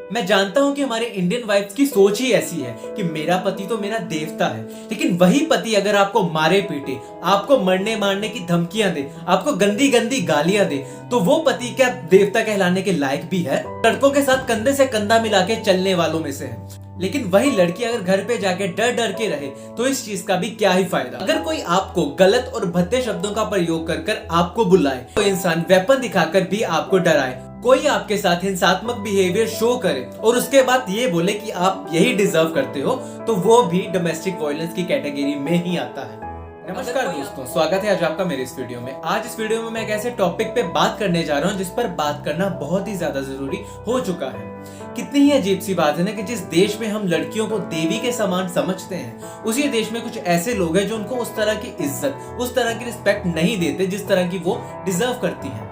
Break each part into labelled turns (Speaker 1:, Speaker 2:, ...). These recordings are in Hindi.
Speaker 1: मैं जानता हूं कि हमारे इंडियन वाइफ्स की सोच ही ऐसी है कि मेरा पति तो मेरा देवता है, लेकिन वही पति अगर आपको मारे पीटे, आपको मरने मारने की धमकियां दे, आपको गंदी गंदी गालियां दे, तो वो पति क्या देवता कहलाने के लायक भी है? लड़कों के साथ कंधे से कंधा मिला के चलने वालों में से है। लेकिन वही लड़की अगर घर पे जाके डर डर के रहे तो इस चीज का भी क्या ही फायदा। अगर कोई आपको गलत और भद्दे शब्दों का प्रयोग कर कर आपको बुलाए, कोई इंसान वेपन दिखाकर भी आपको डराए, कोई आपके साथ हिंसात्मक बिहेवियर शो करे और उसके बाद ये बोले कि आप यही डिजर्व करते हो, तो वो भी डोमेस्टिक वायलेंस की कैटेगरी में ही आता है। नमस्कार दोस्तों, स्वागत है आज आपका मेरे इस वीडियो में। आज इस वीडियो में मैं एक ऐसे टॉपिक पे बात करने जा रहा हूँ जिस पर बात करना बहुत ही ज्यादा जरूरी हो चुका है। कितनी ही अजीब सी बात है ना कि जिस देश में हम लड़कियों को देवी के समान समझते हैं, उसी देश में कुछ ऐसे लोग हैं जो उनको उस तरह की इज्जत, उस तरह की रिस्पेक्ट नहीं देते जिस तरह की वो डिजर्व करती हैं।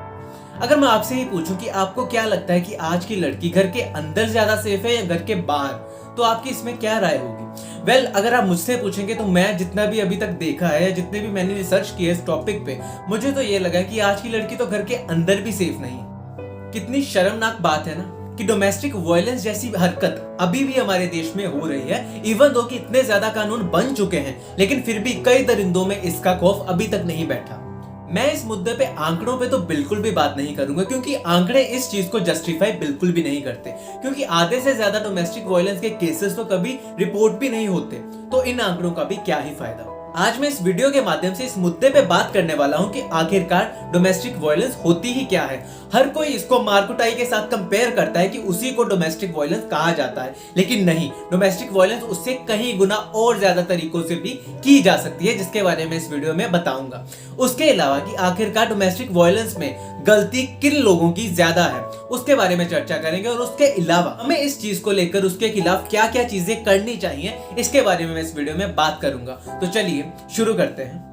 Speaker 1: अगर मैं आपसे ही पूछूं कि आपको क्या लगता है कि आज की लड़की घर के अंदर ज्यादा सेफ है या घर के बाहर, तो आपकी इसमें क्या राय होगी? अगर आप मुझसे पूछेंगे तो मैं जितना भी अभी तक देखा है, जितने भी मैंने रिसर्च किया इस टॉपिक पे, मुझे तो ये लगा कि आज की लड़की तो घर के अंदर भी सेफ नहीं है। कितनी शर्मनाक बात है ना कि डोमेस्टिक वायलेंस जैसी हरकत अभी भी हमारे देश में हो रही है। इवन दो कि इतने ज्यादा कानून बन चुके हैं, लेकिन फिर भी कई दरिंदों में इसका खौफ अभी तक नहीं बैठा। मैं इस मुद्दे पे आंकड़ों पे तो बिल्कुल भी बात नहीं करूंगा, क्योंकि आंकड़े इस चीज को जस्टिफाई बिल्कुल भी नहीं करते, क्योंकि आधे से ज्यादा डोमेस्टिक वायलेंस के केसेस तो कभी रिपोर्ट भी नहीं होते, तो इन आंकड़ों का भी क्या ही फायदा। आज मैं इस वीडियो के माध्यम से इस मुद्दे पे बात करने वाला हूं कि आखिरकार डोमेस्टिक वायलेंस होती ही क्या है। हर कोई इसको मारकुटाई के साथ कंपेयर करता है कि उसी को डोमेस्टिक वायलेंस कहा जाता है, लेकिन नहीं, डोमेस्टिक वायलेंस उससे कहीं गुना और ज्यादा तरीकों से भी की जा सकती है, जिसके बारे में इस वीडियो में बताऊंगा। उसके अलावा कि आखिरकार डोमेस्टिक वायलेंस में गलती किन लोगों की ज्यादा है, उसके बारे में चर्चा करेंगे, और उसके अलावा हमें इस चीज को लेकर उसके खिलाफ क्या क्या चीजें करनी चाहिए, इसके बारे में मैं इस वीडियो में बात करूंगा। तो चलिए शुरू करते हैं।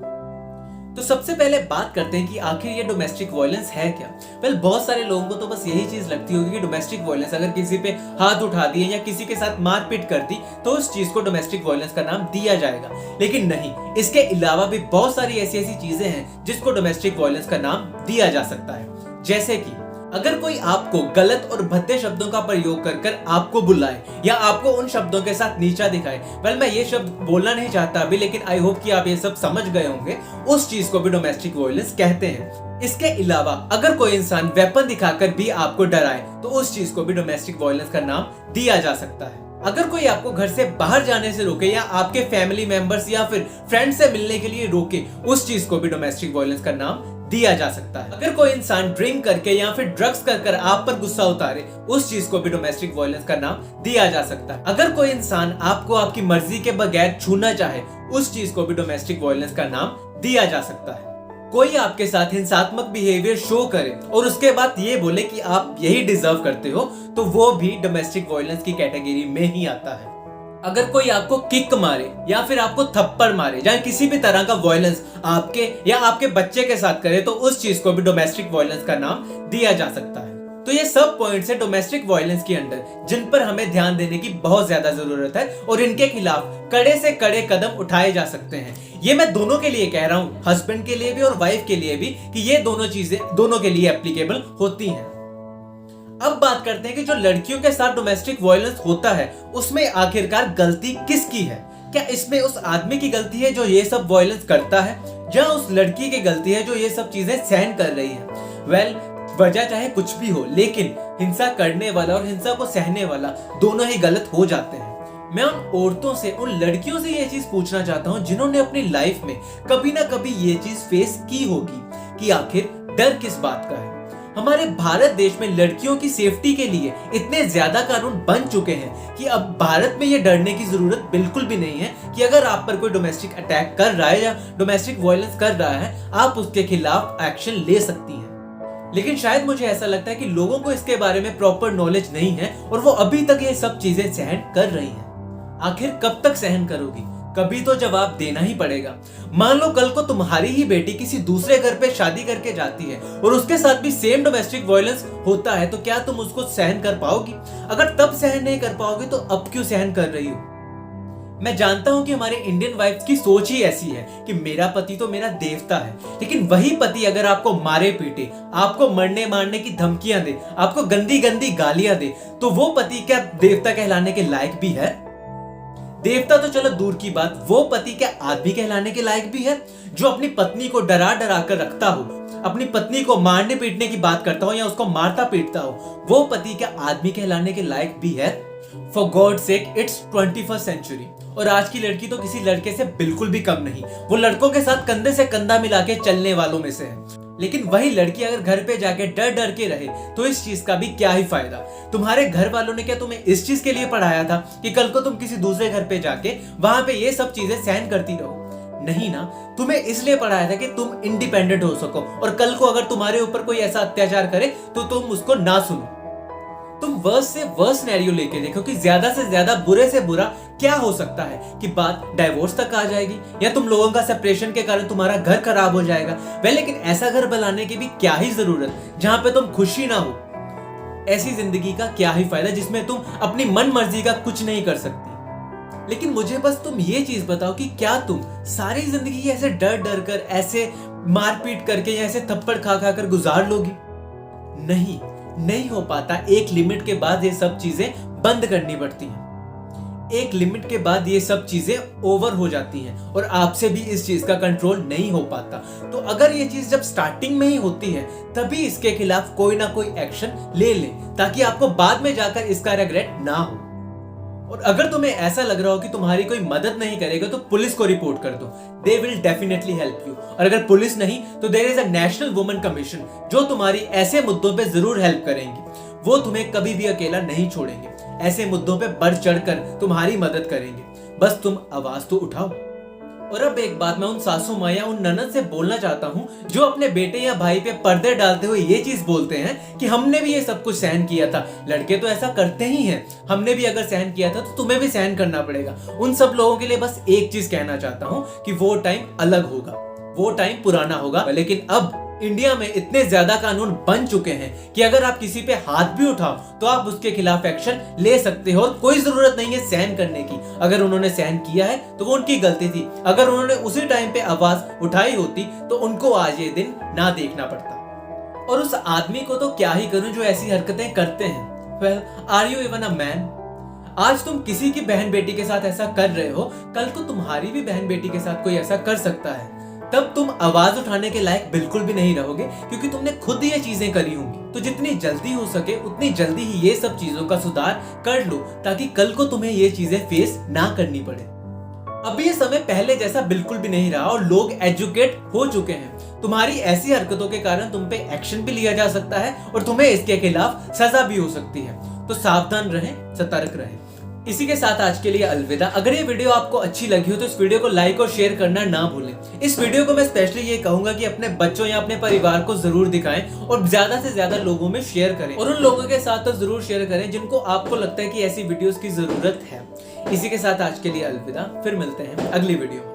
Speaker 1: तो सबसे पहले बात करते हैं कि आखिर ये डोमेस्टिक वायलेंस है क्या। बहुत सारे लोगों को तो बस यही चीज लगती होगी कि डोमेस्टिक वायलेंस अगर किसी पे हाथ उठा दिए या किसी के साथ मारपीट कर दी तो उस चीज को डोमेस्टिक वायलेंस का नाम दिया जाएगा, लेकिन नहीं, इसके अलावा भी बहुत सारी ऐसी चीजें हैं जिसको डोमेस्टिक वायलेंस का नाम दिया जा सकता है। जैसे कि अगर कोई आपको गलत और भद्दे शब्दों का प्रयोग कर कर आपको बुलाए या आपको उन शब्दों के साथ नीचा दिखाए, मैं ये शब्द बोलना नहीं चाहता अभी, लेकिन आई होप कि आप ये सब समझ गए होंगे, उस चीज को भी डोमेस्टिक वायलेंस कहते हैं। इसके अलावा अगर कोई इंसान वेपन दिखाकर भी आपको डराए तो उस चीज को भी डोमेस्टिक वायलेंस का नाम दिया जा सकता है। अगर कोई आपको घर से बाहर जाने से रोके या आपके फैमिली मेंबर्स या फिर फ्रेंड से मिलने के लिए रोके, उस चीज को भी डोमेस्टिक वायलेंस का नाम दिया जा सकता है। अगर कोई इंसान ड्रिंक करके या फिर ड्रग्स कर आप पर गुस्सा उतारे, उस चीज को भी डोमेस्टिक वायलेंस का नाम दिया जा सकता है। अगर कोई इंसान आपको आपकी मर्जी के बगैर छूना चाहे, उस चीज को भी डोमेस्टिक वायलेंस का नाम दिया जा सकता है। कोई आपके साथ हिंसात्मक बिहेवियर शो करे और उसके बाद ये बोले कि आप यही डिजर्व करते हो, तो वो भी डोमेस्टिक वायलेंस की कैटेगरी में ही आता है। अगर कोई आपको किक मारे या फिर आपको थप्पड़ मारे या किसी भी तरह का वायलेंस आपके या आपके बच्चे के साथ करे, तो उस चीज को भी डोमेस्टिक वायलेंस का नाम दिया जा सकता है। तो ये सब पॉइंट्स है डोमेस्टिक वायलेंस के अंडर, जिन पर हमें ध्यान देने की बहुत ज्यादा जरूरत है और इनके खिलाफ कड़े से कड़े कदम उठाए जा सकते हैं। ये मैं दोनों के लिए कह रहा हूँ, हस्बैंड के लिए भी और वाइफ के लिए भी, कि ये दोनों चीजें दोनों के लिए एप्लीकेबल होती हैं। अब बात करते हैं कि जो लड़कियों के साथ डोमेस्टिक वायलेंस होता है, उसमें आखिरकार गलती किसकी है? क्या इसमें उस आदमी की गलती है जो ये सब वायलेंस करता है, या उस लड़की की गलती है जो ये सब चीजें सहन कर रही है? वजह चाहे कुछ भी हो, लेकिन हिंसा करने वाला और हिंसा को सहने वाला दोनों ही गलत हो जाते हैं। मैं उन औरतों से, उन लड़कियों से ये चीज पूछना चाहता हूँ जिन्होंने अपनी लाइफ में कभी ना कभी ये चीज फेस की होगी कि आखिर डर किस बात का है। हमारे भारत देश में लड़कियों की सेफ्टी के लिए इतने ज्यादा कानून बन चुके हैं कि अब भारत में ये डरने की जरूरत बिल्कुल भी नहीं है कि अगर आप पर कोई डोमेस्टिक अटैक कर रहा है या डोमेस्टिक वायलेंस कर रहा है, आप उसके खिलाफ एक्शन ले सकती हैं। लेकिन शायद मुझे ऐसा लगता है कि लोगों को इसके बारे में प्रॉपर नॉलेज नहीं है और वो अभी तक ये सब चीजें सहन कर रही हैं। आखिर कब तक सहन करोगी? कभी तो जवाब देना ही पड़ेगा। मान लो कल को तुम्हारी ही बेटी किसी दूसरे घर पे शादी करके जाती है और उसके साथ भी सेम डोमेस्टिक वायलेंस होता है, तो क्या तुम उसको सहन कर पाओगी? अगर तब सहन नहीं कर पाओगे तो अब क्यों सहन कर रही हो? मैं जानता हूं कि हमारे इंडियन वाइफ्स की सोच ही ऐसी है कि मेरा पति तो मेरा देवता है, लेकिन वही पति अगर आपको मारे पीटे, आपको मरने मारने की धमकियां दे, आपको गंदी गंदी गालियां दे, तो वो पति क्या देवता कहलाने के लायक भी है? देवता तो चलो दूर की बात, वो पति क्या आदमी कहलाने के लायक भी है? जो अपनी पत्नी को डरा डरा कर रखता हो, अपनी पत्नी को मारने पीटने की बात करता हो या उसको मारता पीटता हो, वो पति क्या आदमी कहलाने के लायक भी है? For God sake, it's 21st century और आज की लड़की तो किसी लड़के से बिल्कुल भी कम नहीं। वो लड़कों के साथ कंधे से कंधा मिला के चलने वालों में से है। लेकिन वही लड़की अगर घर पे जाके डर डर के रहे तो इस चीज का भी क्या ही फायदा? तुम्हारे घर वालों ने क्या तुम्हें इस चीज के लिए पढ़ाया था कि कल को तुम किसी दूसरे घर पे जाके वहां पे ये सब चीजें सहन करती रहो? नहीं ना, तुम्हें इसलिए पढ़ाया था कि तुम इंडिपेंडेंट हो सको और कल को अगर तुम्हारे ऊपर कोई ऐसा अत्याचार करे तो तुम उसको ना सुनो। तुम वर्स से वर्स सिनेरियो लेके देखो कि ज्यादा से ज्यादा बुरे से बुरा क्या हो सकता है कि बात डाइवोर्स तक आ जाएगी या तुम लोगों का सेपरेशन के कारण तुम्हारा घर खराब हो जाएगा। वह लेकिन ऐसा घर बनाने की भी क्या ही जरूरत जहां पे तुम खुशी ना हो? ऐसी जिंदगी का क्या ही फायदा जिसमें तुम अपनी मन मर्जी का कुछ नहीं कर सकती? लेकिन मुझे बस तुम ये चीज बताओ कि क्या तुम सारी जिंदगी ऐसे डर डर कर, ऐसे मारपीट करके या ऐसे थप्पड़ खा खा कर गुजार लोगी? नहीं हो पाता। एक लिमिट के बाद ये सब चीजें बंद करनी पड़ती हैं। एक लिमिट के बाद ये सब चीजें ओवर हो जाती हैं और आपसे भी इस चीज का कंट्रोल नहीं हो पाता। तो अगर ये चीज जब स्टार्टिंग में ही होती है तभी इसके खिलाफ कोई ना कोई एक्शन ले ले ताकि आपको बाद में जाकर इसका रिग्रेट ना हो। और अगर तुम्हें ऐसा लग रहा हो कि तुम्हारी कोई मदद नहीं करेगा तो पुलिस को रिपोर्ट कर दो, they will definitely help you. और अगर पुलिस नहीं तो there is a national women commission जो तुम्हारी ऐसे मुद्दों पे जरूर हेल्प करेंगी। वो तुम्हें कभी भी अकेला नहीं छोड़ेंगे, ऐसे मुद्दों पे बढ़ चढ़कर तुम्हारी मदद करेंगे। बस तुम आवाज तो उठाओ। और अब एक बात मैं उन सासू माँ या उन ननद से बोलना चाहता हूँ जो अपने बेटे या भाई पे पर्दे डालते हुए ये चीज बोलते हैं कि हमने भी ये सब कुछ सहन किया था, लड़के तो ऐसा करते ही हैं, हमने भी अगर सहन किया था तो तुम्हें भी सहन करना पड़ेगा। उन सब लोगों के लिए बस एक चीज कहना चाहता हूँ कि वो टाइम अलग होगा, वो टाइम पुराना होगा। लेकिन अब इंडिया में इतने ज्यादा कानून बन चुके हैं कि अगर आप किसी पे हाथ भी उठाओ तो आप उसके खिलाफ एक्शन ले सकते हो। कोई जरूरत नहीं है सहन करने की। अगर उन्होंने सहन किया है तो वो उनकी गलती थी। अगर उन्होंने उसी टाइम पे आवाज उठाई होती तो उनको आज ये दिन ना देखना पड़ता। और उस आदमी को तो क्या ही करूं जो ऐसी हरकतें करते हैं। Well, are you even a man? आज तुम किसी की बहन बेटी के साथ ऐसा कर रहे हो, कल को तुम्हारी भी बहन बेटी के साथ कोई ऐसा कर सकता है। तब तुम आवाज उठाने के लायक बिल्कुल भी नहीं रहोगे क्योंकि तुमने खुद ये चीजें करी होंगी। तो जितनी जल्दी हो सके उतनी जल्दी ही ये सब चीजों का सुधार कर लो ताकि कल को तुम्हें ये चीजें फेस ना करनी पड़े। अभी ये समय पहले जैसा बिल्कुल भी नहीं रहा और लोग एजुकेट हो चुके हैं। तुम्हारी ऐसी हरकतों के कारण तुम पे एक्शन भी लिया जा सकता है और तुम्हें इसके खिलाफ सजा भी हो सकती है। तो सावधान रहें, सतर्क रहें। इसी के साथ आज के लिए अलविदा। अगर ये वीडियो आपको अच्छी लगी हो तो इस वीडियो को लाइक और शेयर करना ना भूलें। इस वीडियो को मैं स्पेशली ये कहूंगा कि अपने बच्चों या अपने परिवार को जरूर दिखाएं और ज्यादा से ज्यादा लोगों में शेयर करें और उन लोगों के साथ तो जरूर शेयर करें जिनको आपको लगता है कि ऐसी वीडियोस की जरूरत है। इसी के साथ आज के लिए अलविदा, फिर मिलते हैं अगली वीडियो में।